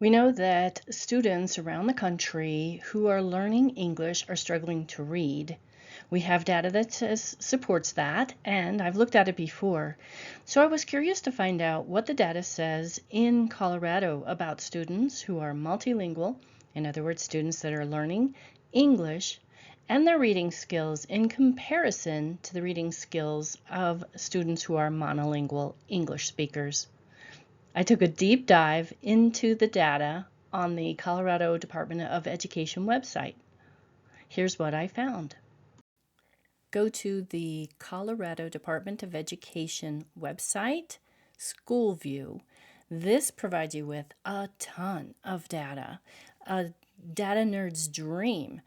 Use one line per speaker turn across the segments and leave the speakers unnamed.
We know that students around the country who are learning English are struggling to read. We have data that supports that, and I've looked at it before. So I was curious to find out what the data says in Colorado about students who are multilingual, in other words, students that are learning English, and their reading skills in comparison to the reading skills of students who are monolingual English speakers. I took a deep dive into the data on the Colorado Department of Education website. Here's what I found. Go to the Colorado Department of Education website, School View. This provides you with a ton of data, a data nerd's dream.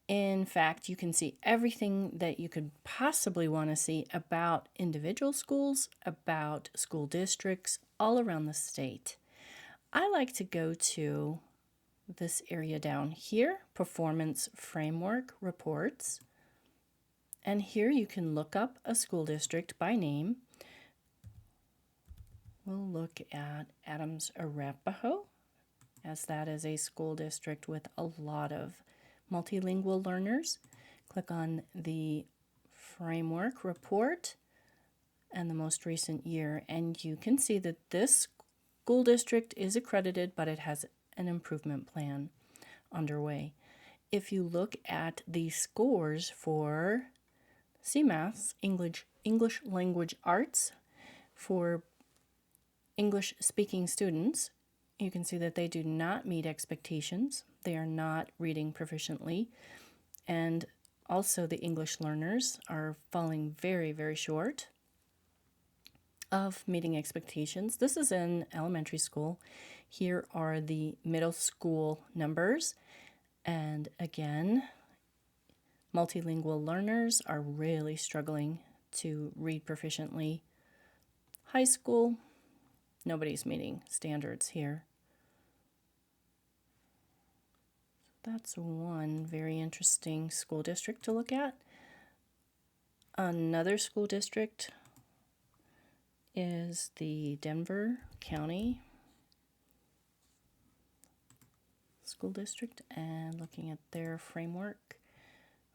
In fact, you can see everything that you could possibly want to see about individual schools, about school districts all around the state. I like to go to this area down here, Performance Framework Reports. And here you can look up a school district by name. We'll look at Adams-Arapahoe, as that is a school district with a lot of multilingual learners. Click on the framework report and the most recent year, and you can see that this school district is accredited, but it has an improvement plan underway. If you look at the scores for CMAS, English Language Arts, for English speaking students, you can see that they do not meet expectations. They are not reading proficiently. And also the English learners are falling very, very short of meeting expectations. This is in elementary school. Here are the middle school numbers. And again, multilingual learners are really struggling to read proficiently. High school, nobody's meeting standards here. That's one very interesting school district to look at. Another school district is the Denver County School District, and looking at their framework,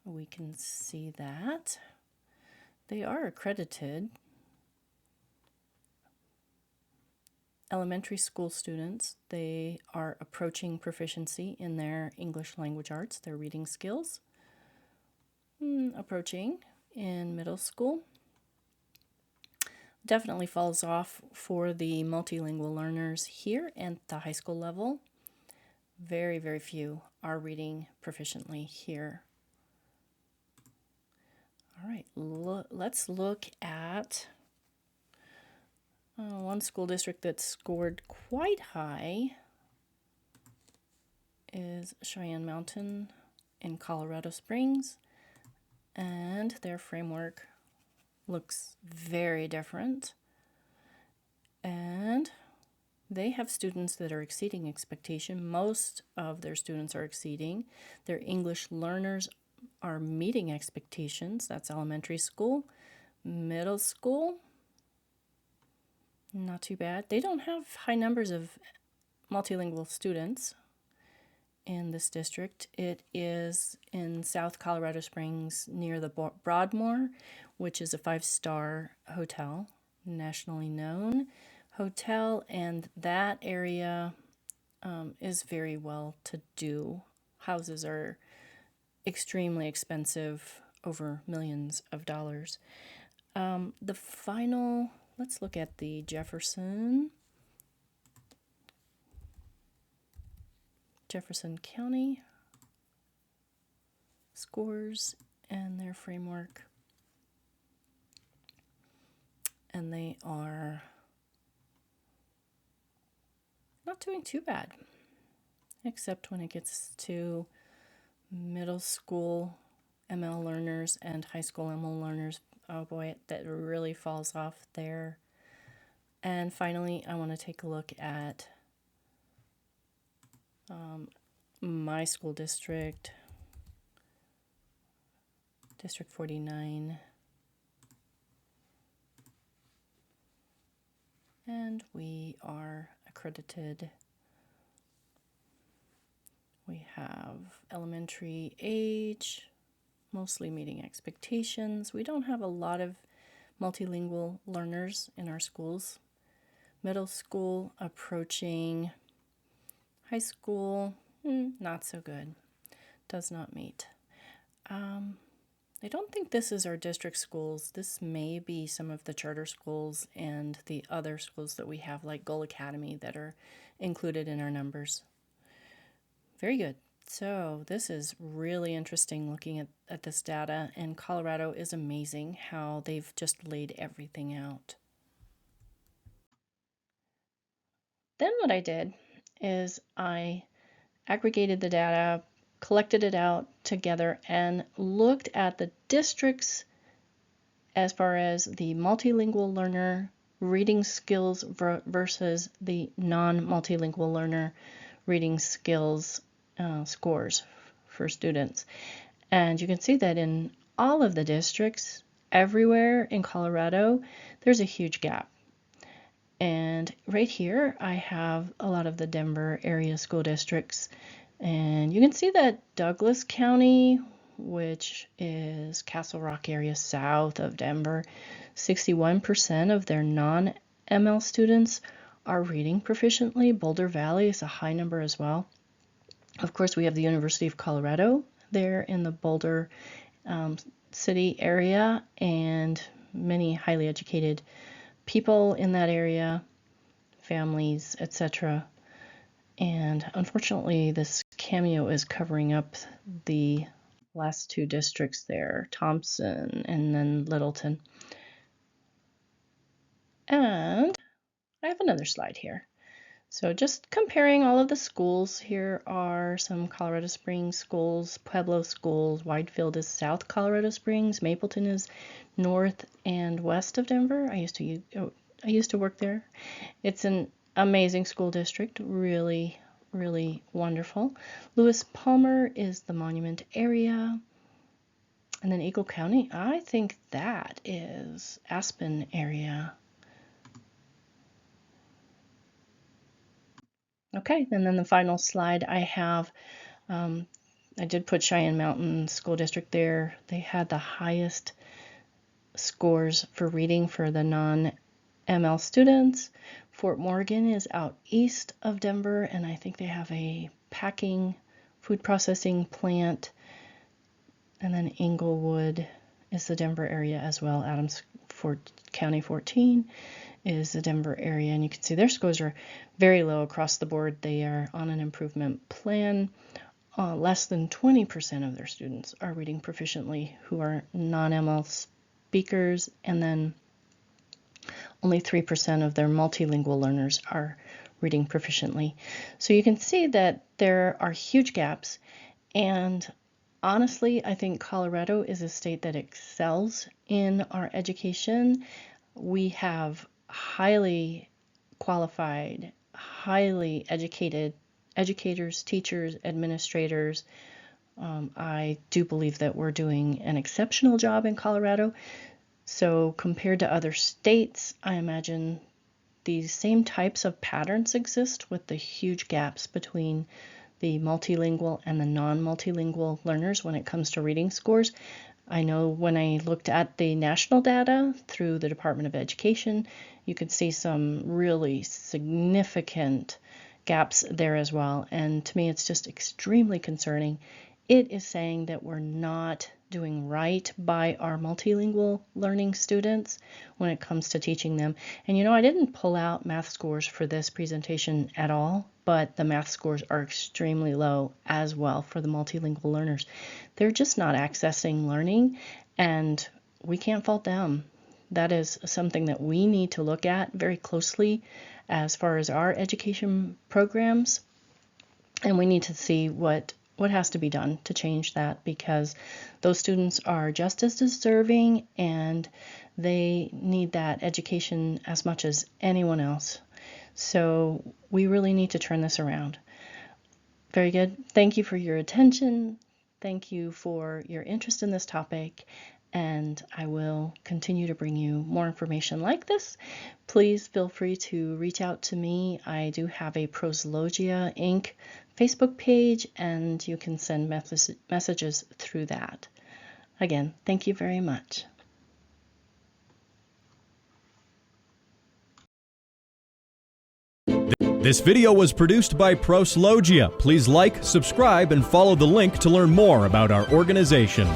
we can see that they are accredited. Elementary school students, they are approaching proficiency in their English language arts, their reading skills. Approaching in middle school. Definitely falls off for the multilingual learners here at the high school level. Very, very few are reading proficiently here. All right, let's look at one school district that scored quite high is Cheyenne Mountain in Colorado Springs, and their framework looks very different. And they have students that are exceeding expectation. Most of their students are exceeding. Their English learners are meeting expectations. That's elementary school. Middle school, not too bad. They don't have high numbers of multilingual students in this district. It is in South Colorado Springs near the Broadmoor, which is a 5-star hotel, nationally known hotel, and that area is very well to do. Houses are extremely expensive, over millions of dollars. Let's look at the Jefferson County scores and their framework. And they are not doing too bad, except when it gets to middle school ML learners and high school ML learners. Oh boy, that really falls off there. And finally, I want to take a look at my school district, District 49. And we are accredited We have elementary age, mostly meeting expectations. We don't have a lot of multilingual learners in our schools. Middle school approaching high school, not so good. Does not meet. I don't think this is our district schools. This may be some of the charter schools and the other schools that we have, like Gull Academy, that are included in our numbers. Very good. So this is really interesting looking at this data, and Colorado is amazing how they've just laid everything out. Then what I did is I aggregated the data, collected it out together, and looked at the districts as far as the multilingual learner reading skills versus the non-multilingual learner reading skills scores for students. And you can see that in all of the districts, everywhere in Colorado, there's a huge gap. And right here, I have a lot of the Denver area school districts. And you can see that Douglas County, which is Castle Rock area south of Denver, 61% of their non-ML students are reading proficiently. Boulder Valley is a high number as well. Of course, we have the University of Colorado there in the Boulder city area, and many highly educated people in that area, families, etc. And unfortunately, this cameo is covering up the last two districts there, Thompson and then Littleton. And I have another slide here. So just comparing all of the schools, here are some Colorado Springs schools, Pueblo schools, Widefield is South Colorado Springs, Mapleton is north and west of Denver. I used to work there. It's an amazing school district, really, really wonderful. Lewis Palmer is the Monument area. And then Eagle County, I think that is Aspen area. Okay, and then the final slide I have, I did put Cheyenne Mountain School District there. They had the highest scores for reading for the non-ML students. Fort Morgan is out east of Denver, and I think they have a packing food processing plant. And then Englewood is the Denver area as well. Adams County 14 is the Denver area, and you can see their scores are very low across the board. They are on an improvement plan. Less than 20% of their students are reading proficiently who are non-ML speakers, and then only 3% of their multilingual learners are reading proficiently. So you can see that there are huge gaps, and honestly, I think Colorado is a state that excels in our education. We have highly qualified, highly educated educators, teachers, administrators. I do believe that we're doing an exceptional job in Colorado. So compared to other states, I imagine these same types of patterns exist with the huge gaps between the multilingual and the non-multilingual learners when it comes to reading scores. I know when I looked at the national data through the Department of Education, you could see some really significant gaps there as well. And to me, it's just extremely concerning. It is saying that we're not doing right by our multilingual learning students when it comes to teaching them. And I didn't pull out math scores for this presentation at all, but the math scores are extremely low as well for the multilingual learners. They're just not accessing learning, and we can't fault them. That is something that we need to look at very closely as far as our education programs, and we need to see what has to be done to change that, because those students are just as deserving and they need that education as much as anyone else. So we really need to turn this around. Very good. Thank you for your attention. Thank you for your interest in this topic, and I will continue to bring you more information like this. Please feel free to reach out to me. I do have a Proslogia Inc. Facebook page, and you can send messages through that. Again, thank you very much.
This video was produced by Proslogia. Please like, subscribe, and follow the link to learn more about our organization.